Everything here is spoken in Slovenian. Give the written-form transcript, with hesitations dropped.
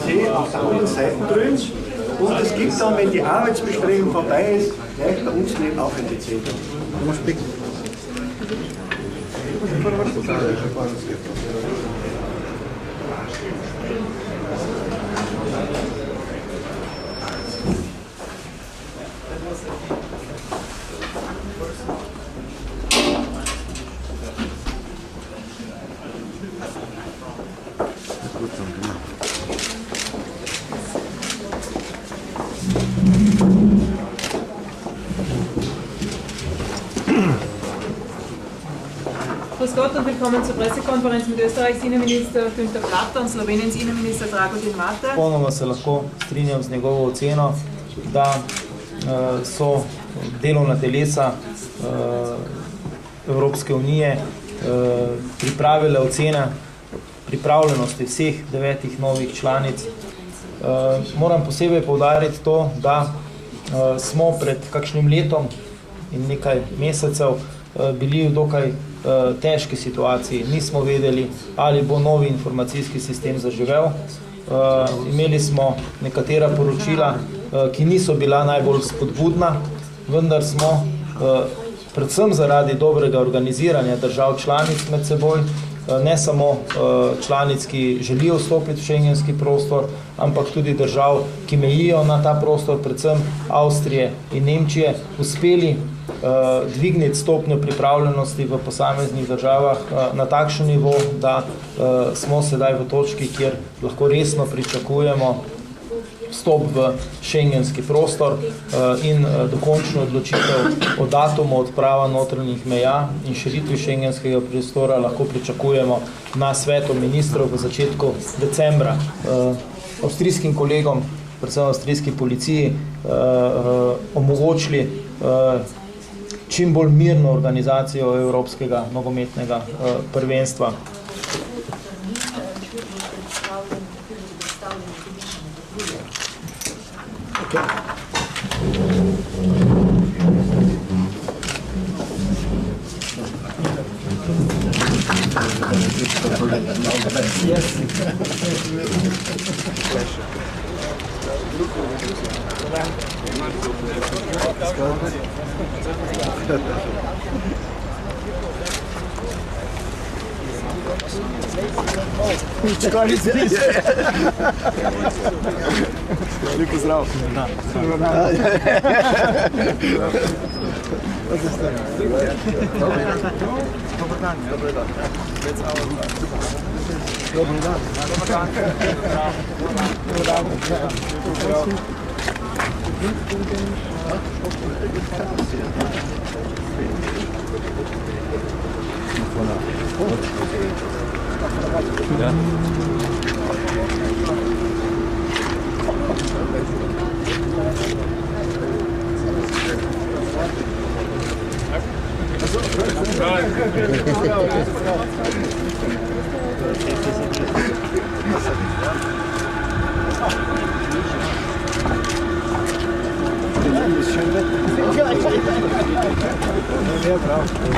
Sie auf der anderen Seite drüben. Und es gibt dann, wenn die Arbeitsbesprechung vorbei ist, gleich bei uns neben auch ein PC. Grüß Gott und willkommen zur Pressekonferenz mit Österreichs Innenminister Günther Platter und Sloveniens Innenminister Dragutin Mate. Ponovno se lahko strinjam z njegovo oceno, da so delovna telesa Evropske unije pripravile ocene pripravljenosti vseh 9 novih članic. Moram posebej poudariti to, da smo pred kakšnim letom in nekaj mesecev bili v dokaj težki situaciji. Nismo vedeli, ali bo novi informacijski sistem zaživel. Imeli smo nekatera poročila, ki niso bila najbolj spodbudna, vendar smo predvsem zaradi dobrega organiziranja držav članic med seboj, ne samo članic, ki želijo vstopiti v šengenski prostor, ampak tudi držav, ki mejijo na ta prostor, predvsem Avstrije in Nemčije, uspeli dvigniti stopnjo pripravljenosti v posameznih državah na takšen nivo, da smo sedaj v točki, kjer lahko resno pričakujemo vstop v šengenski prostor in dokončno odločitev o datumu odprava notranjih meja in širitvi šengenskega prostora lahko pričakujemo na svetu ministrov v začetku decembra. Avstrijskim kolegom, predvsem avstrijski policiji, omogočili čim bolj mirno organizacijo evropskega nogometnega prvenstva. Pozdrav. Dobar dan. Dobar dan. Ja, prav.